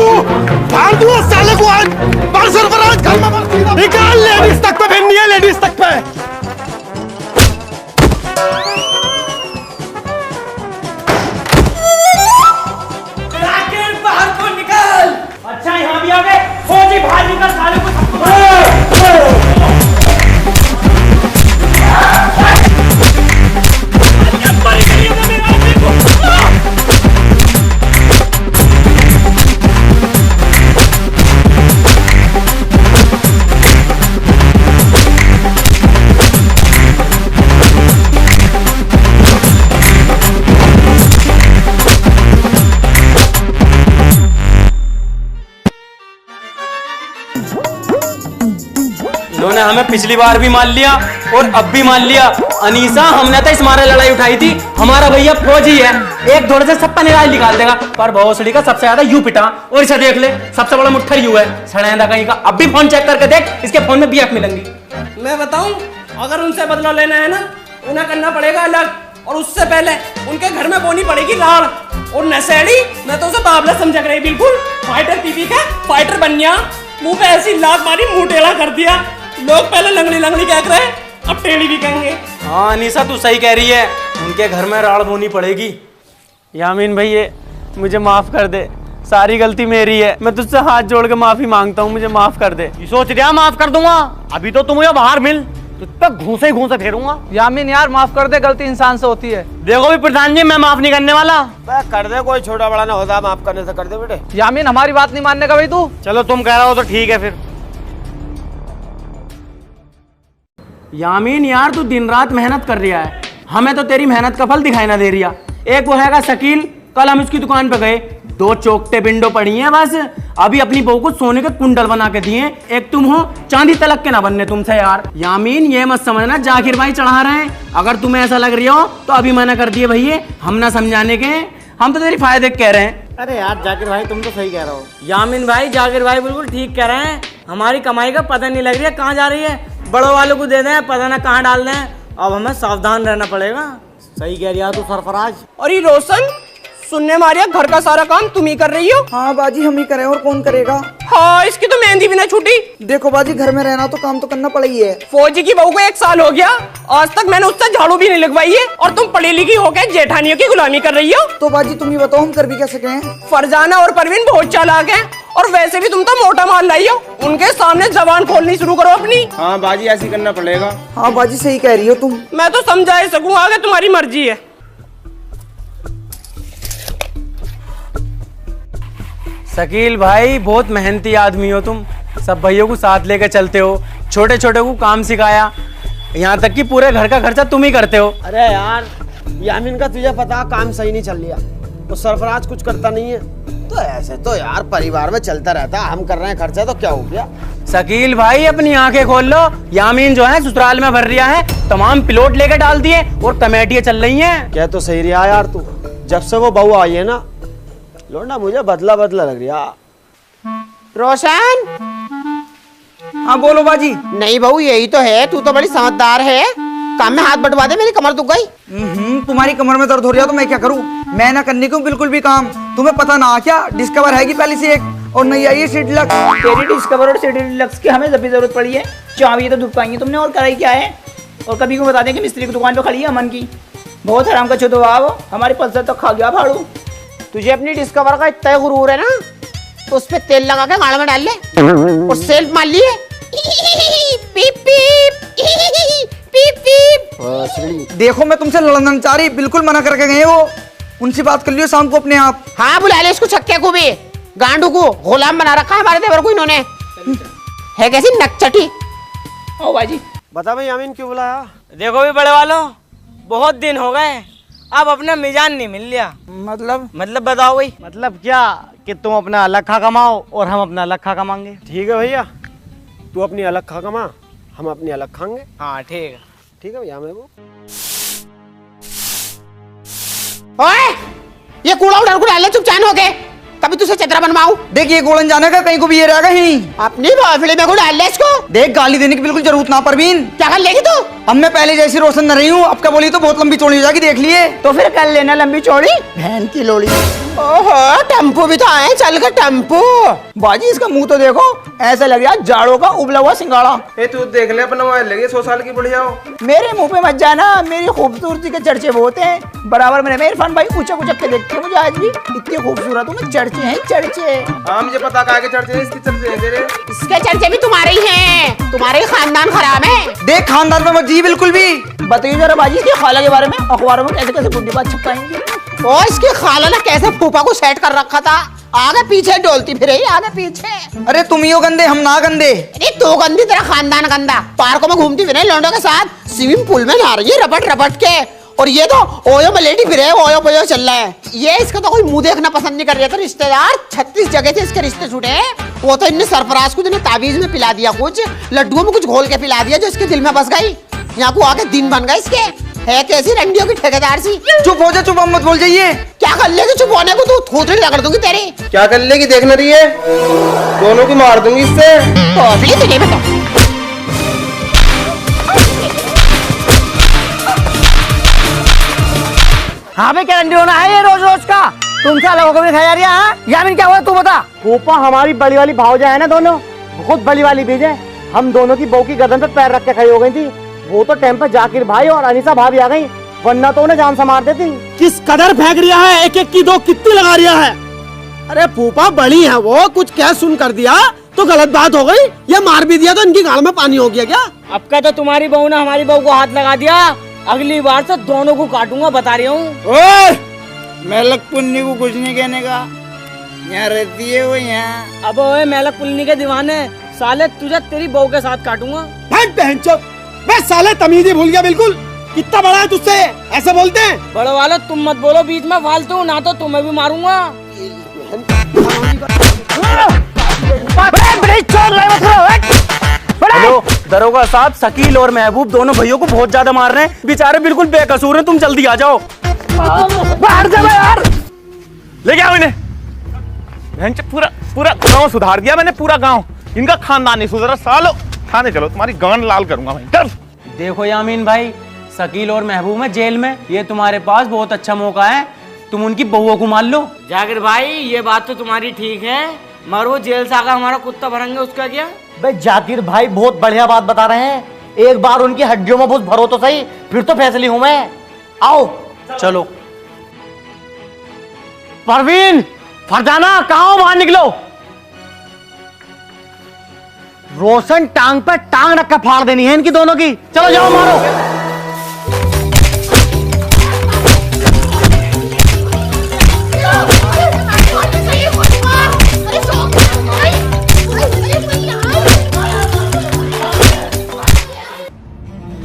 फाड़ दूंगा साले को आज। बाहर सरफराज घर में मत निकाल, लेडीज तक पे पहननी है, लेडीज तक पे। जाकिर बाहर तुम्हें पिछली बार भी मान लिया और अब भी मान लिया। अनीसा, हमने तो इस मारे लड़ाई उठाई थी, हमारा भैया फौजी है, एक दौड़ से सब निराश निकाल देगा, पर भोसड़ी का सबसे ज्यादा यू पिटा। और इसे देख ले, सबसे बड़ा मुट्ठर यू है, सड़ेंदा कहीं का। अब भी फोन चेक करके देख, इसके फोन में बीएफ मिलेंगी। मैं बताऊं, अगर उनसे बदला लेना है ना, उन्हें करना पड़ेगा अलग, और उससे पहले उनके घर में बोनी पड़ेगी लाड़। और नशेड़ी, मैं तो उसे बाबला समझा रही, बिल्कुल फाइटर पीपी का फाइटर बन गया। मुंह पे ऐसी लात मारी, मुंह टेढ़ा कर दिया। लोग पहले लंगड़ी लंगड़ी कह रहे, अब टेढ़ी भी कहेंगे। हाँ अनीसा, तू सही कह रही है, उनके घर में राड़ बोनी पड़ेगी। यामीन भैया, मुझे माफ कर दे, सारी गलती मेरी है। मैं तुझसे हाथ जोड़ के माफी मांगता हूँ, मुझे माफ कर दे। सोच रहा माफ कर दूंगा, अभी तो तुम मुझे बाहर मिल, तुझ पे घूसे ही घूसे फेरूंगा। यामीन यार, माफ कर दे, गलती इंसान से होती है। देखो भी प्रधान जी, मैं माफ नहीं करने वाला। कर दे, कोई छोटा बड़ा ना होता, माफ करने से कर दे बेटे। यामीन, हमारी बात नहीं मानने का भाई तू। चलो तुम कह रहे हो तो ठीक है फिर। यामीन यार, तू दिन रात मेहनत कर रहा है, हमें तो तेरी मेहनत का फल दिखाई ना दे रहा। एक वो हैगा शकील, कल हम उसकी दुकान पे गए, 2 चौकटे विंडो पड़ी हैं बस, अभी अपनी बहू को सोने के कुंडल बना के दिए। एक तुम हो, चांदी तलक के ना बनने तुमसे यार। यामीन, ये मत समझना जाकिर भाई चढ़ा रहे हैं, अगर तुम्हें ऐसा लग रहा हो तो अभी मना कर दिए भैया, हम ना समझाने के, हम तो तेरी फायदे कह रहे हैं। अरे यार जाकिर भाई, तुम तो सही कह रहे हो। यामीन भाई, जाकिर भाई बिल्कुल ठीक कह रहे हैं, हमारी कमाई का पता नहीं लग रही है कहाँ जा रही है, बड़ों वालों को दे दें, पता ना कहाँ डाल दें, अब हमें सावधान रहना पड़ेगा। सही कह रही है तू सरफराज। और ये रोशन, सुनने मारिया घर का सारा काम तुम ही कर रही हो। हाँ बाजी, हम ही करें और कौन करेगा। हाँ, इसकी तो मेहंदी भी ना छूटी। देखो बाजी, घर में रहना तो काम तो करना पड़ा ही है। फौजी की बहू को 1 साल हो गया, आज तक मैंने उससे झाड़ू भी नहीं लगवाई है, और तुम पढ़ी लिखी होकर जेठानियों की गुलामी कर रही हो। तो बाजी तुम ही बताओ, हम कर भी क्या सके हैं। फरजाना और परवीन बहुत चालाक हैं, और वैसे भी तुम तो मोटा माल लाई हो, उनके सामने जबान खोलनी शुरू करो अपनी। हाँ बाजी, ऐसी करना पड़ेगा। हाँ बाजी, सही कह रही हो तुम। मैं तो समझा ही सकूं, आगे तुम्हारी मर्जी है। शकील भाई, बहुत मेहनती आदमी हो तुम, सब भाइयों को साथ लेकर चलते हो, छोटे छोटे को काम सिखाया, यहाँ तक कि पूरे घर का खर्चा तुम ही करते हो। अरे यार यामीन का तुझे पता, काम सही नहीं चल रहा, वो सरफराज कुछ करता नहीं है, तो ऐसे तो यार परिवार में चलता रहता, हम कर रहे हैं खर्चा तो क्या हो गया। शकील भाई, अपनी आंखें खोल लो, यामीन जो है ससुराल में भर रिया है, तमाम प्लॉट लेकर डाल दिए और कमेटियां चल रही हैं। क्या तो सही रहा यार तू, जब से वो बहू आई है ना, लोना मुझे बदला बदला लग रहा। रोशन, हाँ बोलो बाजी। नहीं बहू, यही तो है, तू तो बड़ी समझदार है, काम में हाथ बटवा दे, मेरी कमर दुख गई। तुम्हारी कमर में दर्द हो रहा तो मैं क्या करूँ, मैं ना करने को बिल्कुल भी काम। तुम्हें पता ना क्या, डिस्कवर है पहले से एक, और नहीं आई है सिटी डिलक्स। तेरी डिस्कवर और सिटी डिलक्स की हमें जब भी जरूरत पड़ी है, चाबी तो दुख पाएंगे तुमने, और कराई क्या है। और कभी को बता दें कि मिस्त्री की दुकान पे खड़ी है अमन की, बहुत हराम का छुदो वो, हमारी पल्सर तो खा गया भाड़ू। तुझे अपनी डिस्कवर का इतना गुरूर है ना, तो उस पे तेल लगा के गाड़ में डाल ले और सेल्फ मार लिए। पीप पीप पीप पीप। देखो मैं तुमसे लड़ना चाह रही, बिल्कुल मना करके गए वो, उनसे बात कर लियो शाम को अपने आप। हाँ बुला ले इसको, छक्के को भी, गांडू को गुलाम बना रखा है हमारे देवर को इन्होंने, है कैसी नकचटी। ओ बाजी, बता भाई यामीन क्यों बुलाया। देखो भी बड़े वालों, बहुत दिन हो गए, अब अपना मिजान नहीं मिल लिया। मतलब बताओ भाई। मतलब क्या, कि तुम अपना अलग खा कमाओ और हम अपना अलग खा कमाएंगे। ठीक है भैया, तू अपनी अलग खा कमा, हम अपनी अलग खाएंगे। हाँ ठीक है। ठीक है भैया। मैं वो ओए, ये कूड़ा उड़ा को डाल ले चुपचाप हो गए, कभी तुझसे चतरा बनवाऊं। देख ये गोलन जाने का कहीं को भी ये रहेगा ही, अपनी बाफड़ी में को डाल ले इसको। देख गाली देने की बिल्कुल जरूरत ना परवीन। क्या कर लेगी तू। अब मैं पहले जैसी रोशन न रही हूँ, अब क्या बोली तो बहुत लंबी चौड़ी हो जाएगी, देख लिए। तो फिर कर लेना लंबी चौड़ी, बहन की लोड़ी। ओहो, टेम्पो भी तो आए, चल के टेम्पो। बाजी इसका मुंह तो देखो, ऐसा लग रहा है जाड़ों का उबला हुआ सिंगाड़ा। तू देख ले अपना मोबाइल, लगे 100 साल की बढ़िया हो। मेरे मुंह पे मत जाना, मेरी खूबसूरती के चर्चे बहुत हैं, बराबर मेरे इरफान भाई ऊंचा के देखते हैं मुझे आज भी, इतनी खूबसूरत हूँ मैं, चर्चे हैं चर्चे। हाँ मुझे पता, कहा के चर्चे हैं, इसकी चर्चे हैं तेरे। इसके चर्चे भी तुम्हारे ही हैं, तुम्हारे खानदान खराब है। देख खानदान में मत जी बिल्कुल भी। बताइए जरा बाजी इसकी खाला के बारे में, अखबारों में कैसे कैसे बुढ़ी बात छपाएंगे। ओ इसकी खाला ने कैसे फूफा को सेट कर रखा था, आगे पीछे डोलती फिर आगे पीछे। अरे तुम ही हो गंदे, हम ना गंदे। अरे तो गंदी, तेरा खानदान गंदा। पार्कों में घूमती फिर लौंडों के साथ, स्विमिंग पूल में नहा रही है रपट रपट के, और ये तो ओयो में लेटी फिरे, ओयो पोयो चल रहा है। ये इसका तो कोई मुंह देखना पसंद नहीं कर रहा था। रिश्तेदार 36 जगह से इसके रिश्ते छूटे हैं। वो तो इनने सरफराज को ताबीज में पिला दिया, कुछ लड्डुओं में कुछ घोल के पिला दिया जो इसके दिल में बस गई। यहाँ को आके दिन बन गए इसके। है कैसी रंडियों की ठेकेदार सी। चुप हो जा, चुप मत बोल जाइए। क्या कर लेगी चुप होने को? तू थोतड़ी रगड़ दूंगी तेरी। क्या कर लेगी देख न रही है, दोनों को मार दूंगी इससे। तुझे बता हाँ भाई, क्या रंडी होना है ये रोज रोज का? तुमसे अलग होकर भी खाया रही है। यामिन क्या हुआ तू बता। फूफा हमारी बड़ी वाली भावजा है ना, दोनों बहुत बड़ी वाली बीज है। हम दोनों की बहू की गर्दन पे पैर रख के खड़ी हो गई थी। वो तो टाइम पे जाकिर भाई और अनीसा भाभी आ गई, वरना तो उन्हें जान से मार देती। किस कदर फेंक रिया है, एक एक की दो कितनी लगा रिया है। अरे फूफा बड़ी है वो, कुछ क्या सुन कर दिया तो गलत बात हो गई। ये मार भी दिया तो इनकी गाल में पानी हो गया क्या? अब का तो तुम्हारी बहू ने हमारी बहू को हाथ लगा दिया, अगली बार से दोनों को काटूंगा, बता रही हूँ। मेलक पुन्नी को कुछ नहीं कहने का, यहाँ रहती है वो यहाँ। अब ओए मेलक पुन्नी के दीवाने, साले तुझे तेरी बहू के साथ काटूंगा। बे साले तमीज ही भूल गया बिल्कुल। कितना बड़ा है तुझसे, ऐसे बोलते हैं? बड़े वाले तुम मत बोलो बीच में फालतू, ना तो तुम्हें भी मारूंगा। हेलो दरोगा साहब, शकील और महबूब दोनों भैयों को बहुत ज्यादा मार रहे हैं, बेचारे बिल्कुल बेकसूर हैं, तुम जल्दी आ जाओ। बाहर जा यार, लेके आओ इन्हें। पूरा पूरा गांव सुधार दिया मैंने, पूरा गांव। इनका खानदान नहीं सुधरा। सालो थाने चलो, तुम्हारी गांड लाल करूंगा भाई। डर। देखो यामीन भाई, शकील और महबूब है जेल में, ये तुम्हारे पास बहुत अच्छा मौका है, तुम उनकी बहुओं को मार लो। जाकिर भाई ये बात तो तुम्हारी ठीक है, मगर वो जेल से आकर हमारा कुत्ता भरेंगे, उसका क्या? भाई जाकिर भाई बहुत बढ़िया बात बता रहे हैं। एक बार उनकी हड्डियों में घुस भरो तो सही, फिर तो फैसले हूं मैं। आओ चलो। परवीन, फरजाना, कहाँ हो? बाहर निकलो। रोशन टांग पे टांग रख के फाड़ देनी है इनकी दोनों की। चलो जाओ मारो।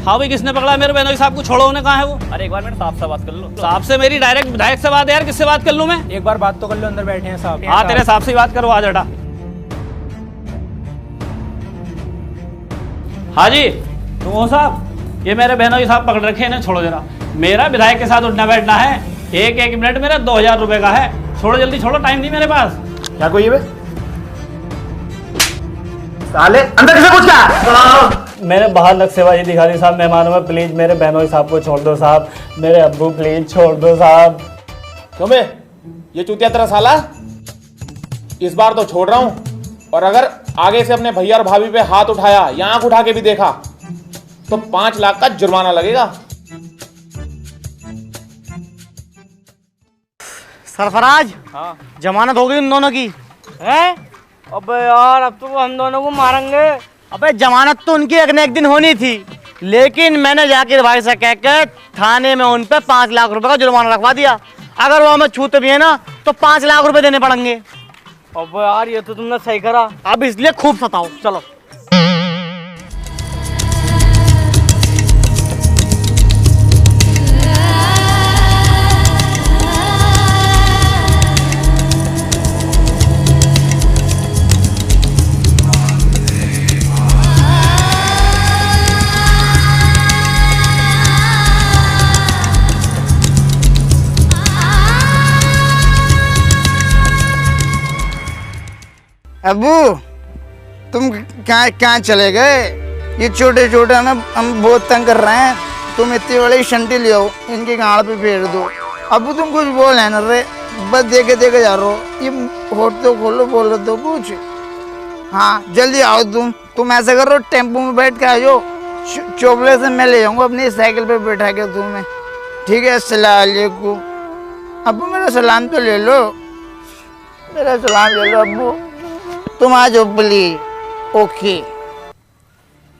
हाँ भाई, किसने पकड़ा मेरे बहनोई साहब को? छोड़ो, उन्हें कहाँ है वो? अरे एक बार मेरे साहब से बात कर लो। साहब से मेरी डायरेक्ट विधायक से बात है यार, किससे बात कर लूं मैं? एक बार बात तो कर लो, अंदर बैठे हैं साहब। हाँ तेरे साहब से ही बात करो, आज हटा। हाँ जी तुम साहब, ये मेरे बहनोई साहब पकड़ रखे हैं, इन्हें छोड़ो जरा। मेरा विधायक के साथ उठना बैठना है, एक एक मिनट मेरा 2000 रुपए का है। छोड़ो जल्दी, छोड़ो, टाइम नहीं मेरे पास। क्या कोई है साले? अंदर किसे कुछ क्या? मैंने बाहर नक्सेबाजी दिखा दी साहब मेहमानों में। प्लीज मेरे बहनोई साहब को छोड़ दो साहब, मेरे अब्बू प्लीज छोड़ दो साहब। क्यों बे, ये चूतिया तेरा साला? इस बार तो छोड़ रहा हूं, और अगर आगे से अपने भैया और भाभी पे हाथ उठाया या आंख उठा के भी देखा तो 5 लाख का जुर्माना लगेगा। सरफराज, हाँ जमानत हो गई उन दोनों की है? अबे यार अब तो हम दोनों को मारेंगे। अबे जमानत तो उनकी एक न एक दिन होनी थी, लेकिन मैंने जाकिर भाई से कह के थाने में उन पे 5 लाख रुपए का जुर्माना रखवा दिया। अगर वो हमें छूते भी है ना तो 5 लाख रुपए देने पड़ेंगे। अबे यार ये तो तुमने सही करा। अब इसलिए खूब सताओ। चलो अबू तुम कहाँ चले गए? ये छोटे छोटे ना हम बहुत तंग कर रहे हैं, तुम इतनी बड़ी शंटी ले आओ, इनकी गाड़ पे फेर दो। अबू तुम कुछ बोल है ना रे, बस देखे देखे जा रहे हो। ये होट तो खोलो, बोलो तो कुछ। हाँ जल्दी आओ तुम ऐसा करो, टेम्पो में बैठ के आ जाओ, चोपड़े से मैं ले जाऊँगा अपनी साइकिल पे बैठा के तुम्हें। ठीक है, अस्सलाम वालेकुम। अबू मेरा सलाम तो ले लो, मेरा सलाम ले लो अबू। तुम आ जाओ प्लीज। ओके,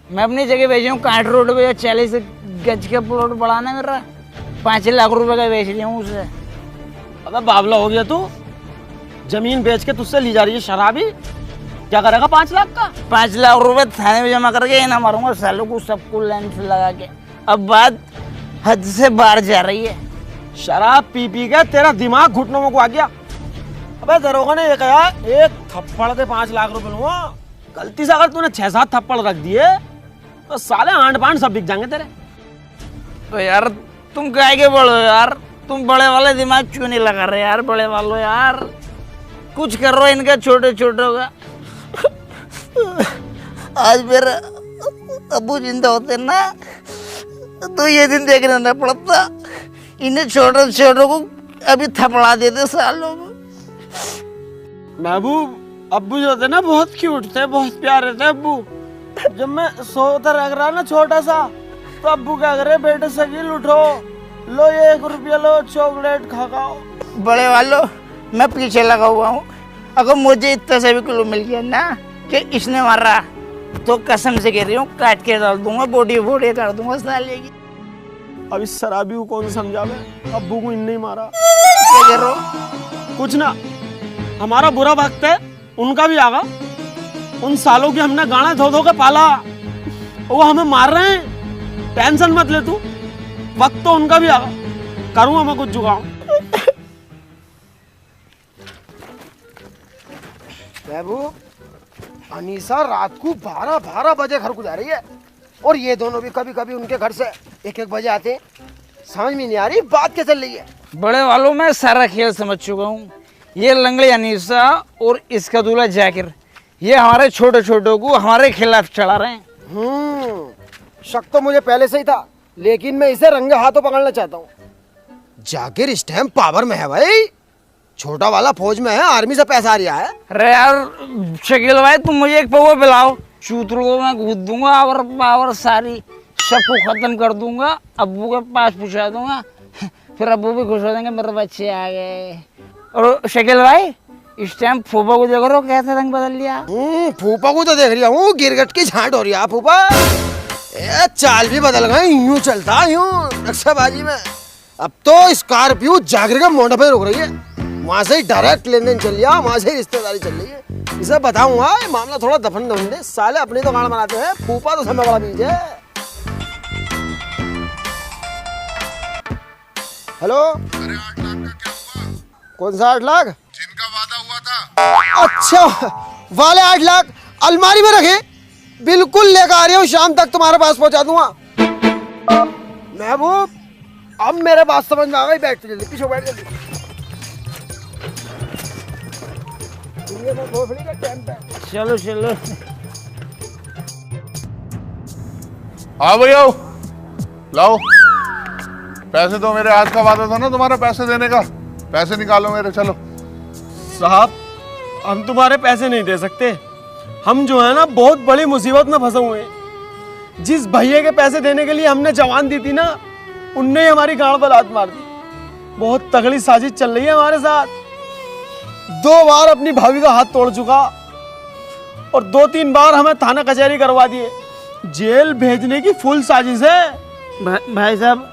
मैं अपनी जगह भेज हूँ कांट रोड पे, 40 गज का प्लॉट बढ़ाना मेरा, 5 लाख रुपए का बेच लिया हूँ उसे। अबे बावला हो गया तू, जमीन बेच के तुझसे ली जा रही है शराबी, क्या करेगा 5 लाख का? 5 लाख रुपए थाने में जमा करके ना मारूंगा सालों को, सबको लाइन से लगा के। अब बात हद से बाहर जा रही है। शराब पी पी के तेरा दिमाग घुटनों में को आ गया। अबे दरोगा ने ये कहा एक थप्पड़ के 5 लाख रुपए लूंगा। गलती से अगर तूने 6-7 थप्पड़ रख दिए तो साले आंड पांड सब बिक जाएंगे तेरे। तो यार तुम काहे के बड़े हो यार, तुम बड़े वाले दिमाग क्यों नहीं लगा रहे यार, बड़े वालों यार कुछ कर रहे हो इनका छोटे छोटे होगा। आज मेरा अबू जिंदा होते ना तो ये दिन देखने ना पड़ता, इन्हें छोटे छोटों को अभी थपड़ा देते सालों को। महबूब अब्बू जो थे ना बहुत क्यूट थे, बहुत प्यारे थे अब्बू। जब मैं सोता रख रहा ना छोटा सा तो अब्बू क्या करे, बेटे शकील उठो लो ये 1 रुपया लो चॉकलेट खाओ। बड़े वालों मैं पीछे लगा हुआ हूँ, अगर मुझे इतना से भी क्लू मिल गया ना कि इसने मारा तो कसम से कह रही हूँ काट के डाल दूंगा, बॉडी बॉडी कर दूंगा साले की। अब इस शराबी को कौन समझावे, अब्बू को इनने ही मारा। क्या कह रहे हो? कुछ ना, हमारा बुरा वक्त है उनका भी आगा। उन सालों की हमने गाना धो धो के पाला, वो हमें मार रहे हैं। टेंशन मत ले तू, वक्त तो उनका भी आगा, करूंगा मैं कुछ जुगाड़। बाबू अनीसा रात को 12 बजे घर को जा रही है और ये दोनों भी कभी कभी उनके घर से 1 बजे आते हैं। समझ में नहीं आ रही बात क्या चल रही है। बड़े वालों मैं सारा खेल समझ चुका हूँ। ये लंगड़ी अनीसा और इसका दूल्हा जाकिर ये हमारे छोटे छोटों को हमारे खिलाफ चढ़ा रहे हैं। शक तो मुझे पहले से ही था, लेकिन मैं इसे रंगे हाथों पकड़ना चाहता हूँ। जाकिर इस टाइम पावर में है भाई, छोटा वाला फौज में है, आर्मी से पैसा आ रहा है। अरे यार शकील भाई तुम मुझे एक पौवा पिलाओ, चूतरों को मैं कूद दूंगा और पावर सारी सबको खत्म कर दूंगा, अब्बू के पास पहुंचा दूंगा, फिर अब्बू भी खुश हो जाएंगे मेरे बच्चे आ गए। और शकील भाई इस टाइम फूफा को देख रहे हो कैसे रंग बदल लिया। फूफा को तो देख रहा हूँ, गिरगट की झांट हो रही है फूफा। चाल भी बदल गए, यूं चलता यूं नक्शेबाजी में। अब तो स्कॉर्पियो जागीर के मोड़ पे रुक रही है, वहां से ही डायरेक्ट लेन देन चल लिया, वहां से ही रिश्तेदारी चल रही है। इसे बताऊंगा ये मामला थोड़ा दफन दफन दे, साले अपने तो गाना बनाते हैं, फूफा तो समय बड़ा बीज है। हेलो कौन सा 8 लाख जिनका वादा हुआ था? अच्छा वाले 8 लाख अलमारी में रखे, बिल्कुल लेकर आ रही हूँ, शाम तक तुम्हारे पास पहुंचा दूंगा। महबूब अब मेरे बात समझ में आ गई, बैठ जल्दी पीछे बैठ जल्दी। चलो चलो हाँ भैया लाओ पैसे। तो मेरे आज का वादा था ना तुम्हारा पैसे देने का, पैसे निकालो मेरे। चलो साहब हम तुम्हारे पैसे नहीं दे सकते, हम जो है ना बहुत बड़ी मुसीबत में फंसे हुए हैं। जिस भैया के पैसे देने के लिए हमने जवान दी थी ना, उनने ही हमारी गांड पर लात मार दी। बहुत तगड़ी साजिश चल रही है हमारे साथ। 2 बार अपनी भाभी का हाथ तोड़ चुका और 2-3 बार हमें थाना कचहरी करवा दिए। जेल भेजने की फुल साजिश है। भाई साहब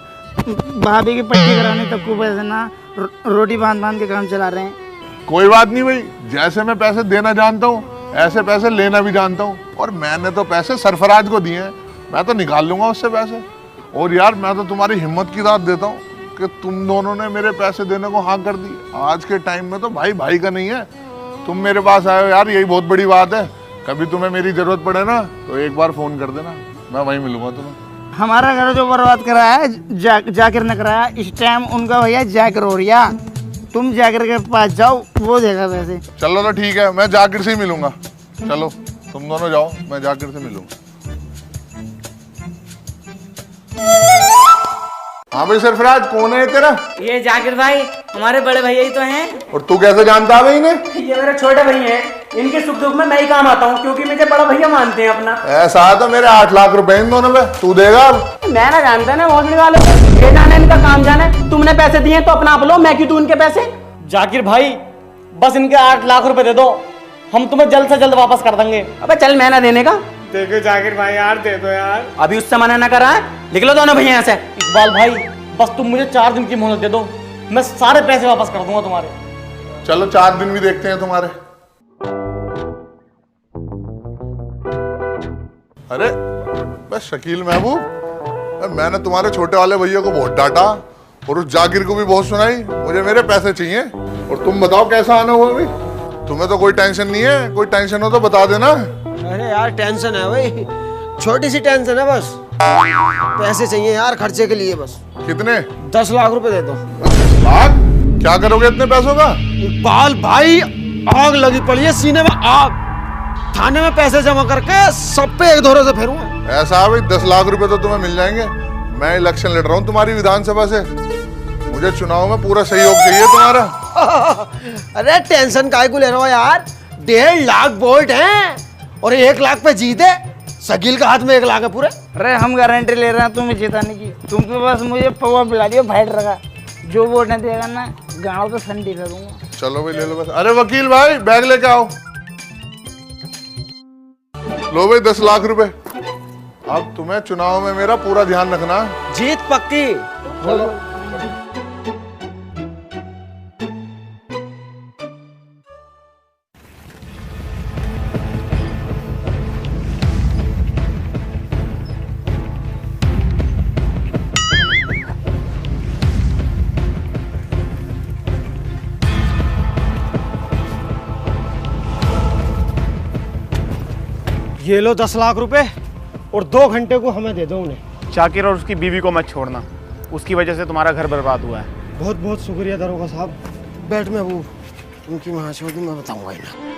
भाभी की पट्टी कराने तक को पैसे ना रोटी बांध बांध के काम चला रहे हैं। कोई बात नहीं भाई, जैसे मैं पैसे देना जानता हूँ ऐसे पैसे लेना भी जानता हूँ, और मैंने तो पैसे सरफराज को दिए हैं, मैं तो निकाल लूंगा उससे पैसे। और यार मैं तो तुम्हारी हिम्मत की दाद देता हूँ कि तुम दोनों ने मेरे पैसे देने को हाँ कर दी। आज के टाइम में तो भाई भाई का नहीं है, तुम मेरे पास आए हो यार, यही बहुत बड़ी बात है। कभी तुम्हें मेरी जरूरत पड़े ना तो एक बार फोन कर देना, मैं वहीं मिलूंगा तुम्हें। हमारा घर जो बर्बाद कराया है जाकिर ने कराया, इस टाइम उनका भैया जाकिर हो रहा, तुम जाकिर के पास जाओ, वो देगा पैसे। चलो तो ठीक है, मैं जाकिर से ही मिलूंगा। चलो तुम दोनों जाओ, मैं जाकिर से मिलूंगा। हाँ भाई सरफराज कौन है तेरा? ये जाकिर भाई हमारे बड़े भैया ही तो हैं। और तू कैसे जानता है भाई इन्हें? ये मेरे छोटे भैया हैं, इनके सुख दुख में मैं ही काम आता हूँ क्योंकि मुझे बड़ा भैया मानते हैं अपना। ऐसा है तो मेरे 8 लाख रुपए इन दोनों में तू देगा अब? मैं ना जानता ना भोसड़ी वालों को, ये जाने इनका काम जाने। तुमने पैसे दिए तो अपना आप लो, मैं क्यों दूं इनके पैसे। जाकिर भाई बस इनके 8 लाख रुपए दे दो, हम तुम्हें जल्द से जल्द वापस कर देंगे। अबे चल मैं ना देने का। देखो जाकिर भाई यार दे दो यार। अभी उससे मना ना करा, निकलो दोनों भैया यहाँ से। इकबाल भाई बस तुम मुझे 4 दिन की मोहलत दे दो, मैं सारे पैसे वापस कर दूंगा तुम्हारे। चलो 4 दिन भी देखते हैं तुम्हारे। अरे बस शकील महबूब, मैंने तुम्हारे छोटे वाले भैया को बहुत डांटा और उस जागीर को भी बहुत सुनाई, मुझे मेरे पैसे चाहिए। और तुम बताओ कैसा आना हुआ अभी? तुम्हें तो कोई टेंशन नहीं है, कोई टेंशन हो तो बता देना। अरे यार टेंशन है भाई, छोटी सी टेंशन है बस। पैसे चाहिए यार खर्चे के लिए बस। कितने? 10 लाख रुपए दे दो। 10 लाख? क्या करोगे इतने पैसों का? इकबाल भाई आग लगी पड़ी है सीने में, आग। थाने में पैसे जमा करके सब पे एक धोरे से फेरूंगा। ऐसा है भाई, 10 लाख रुपए तो तुम्हें मिल जाएंगे। मैं इलेक्शन लड़ रहा हूँ तुम्हारी विधानसभा से, मुझे चुनाव में पूरा सहयोग चाहिए तुम्हारा। अरे टेंशन काहे को ले रहे हो यार, 1.5 लाख वोट हैं और 1 लाख पे जीत है। शकील का हाथ में 1 लाख है पूरे। अरे हम गारंटी ले रहे हैं तुम्हें जिताने की, तुम तो बस मुझे पवा पिला दियो फाइट रखा। जो वोट नहीं देगा ना गाँव तो संडी करूंगा। चलो भाई ले लो बस। अरे वकील भाई बैग लेके आओ। लो भाई 10 लाख रुपए। अब तुम्हें चुनाव में मेरा पूरा ध्यान रखना। जीत पक्की। चलो। ये लो 10 लाख रुपए और 2 घंटे को हमें दे दो उन्हें। शाकिर और उसकी बीवी को मत छोड़ना, उसकी वजह से तुम्हारा घर बर्बाद हुआ है। बहुत बहुत शुक्रिया दरोगा साहब। बैठ में वो उनकी महाशोधी मैं बताऊंगा इन्हें।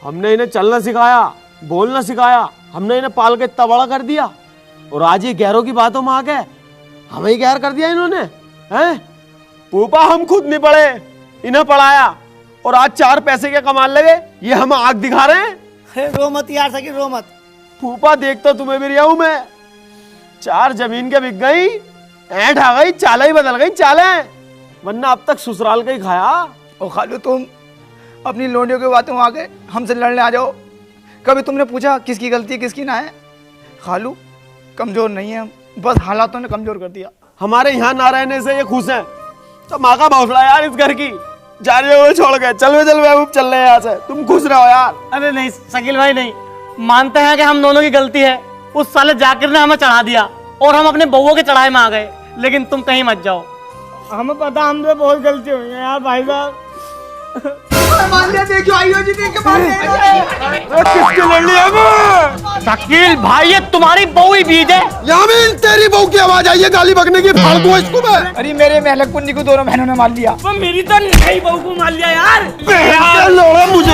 हमने इन्हें चलना सिखाया, बोलना सिखाया, हमने इन्हें पाल के इतना बड़ा कर दिया और आज ये गैरों की बातों में आ गए हमें ही गैर कर दिया इन्होंने। हैं पूपा, हम खुद नहीं पढ़े, इन्हें पढ़ाया और आज 4 पैसे के कमाल लगे, ये हम आग दिखा रहे हैं। रो मत यार शकील, रो मत। पूपा देख तो तुम्हें भी रहा हूं मैं, 4 जमीन के बिक गई, ऐंठ आ गई, चालें ही बदल गई चालें, वरना अब तक ससुराल का ही खाया। ओ खालू, तुम अपनी लोंडियों की बातों में आके हमसे लड़ने आ जाओ। कभी तुमने पूछा किसकी गलती है किसकी ना है? खालू कमजोर नहीं है हम, बस हालातों ने कमजोर कर दिया। हमारे यहाँ ना रहने से ये खुश हैं, तो माँ का भौसला यार इस घर की। जा रहे हो छोड़ गए, चल महबूब चल रहे हैं यहाँ से, तुम खुश रहो यार। अरे नहीं शकील भाई नहीं, मानते हैं कि हम दोनों की गलती है। उस साले जाकिर ने हमें चढ़ा दिया और हम अपने बउओं के चढ़ाए में आ गए, लेकिन तुम कहीं मत जाओ। हमें पता हमसे बहुत गलती हुई है यार भाई साहब। देखो आइयो जी, देख के मान किसके लड़ लिया मैं? शकील भाई ये तुम्हारी बहू ही बीज है। यामीन तेरी बहू की आवाज आई है गाली बकने की, फाड़ दूं इसको मैं। अरे मेरे मेहलक पुन्नी को दोनों बहनों ने मार लिया। वो मेरी तो नई बहू को मार लिया यार। लोड़ा मुझे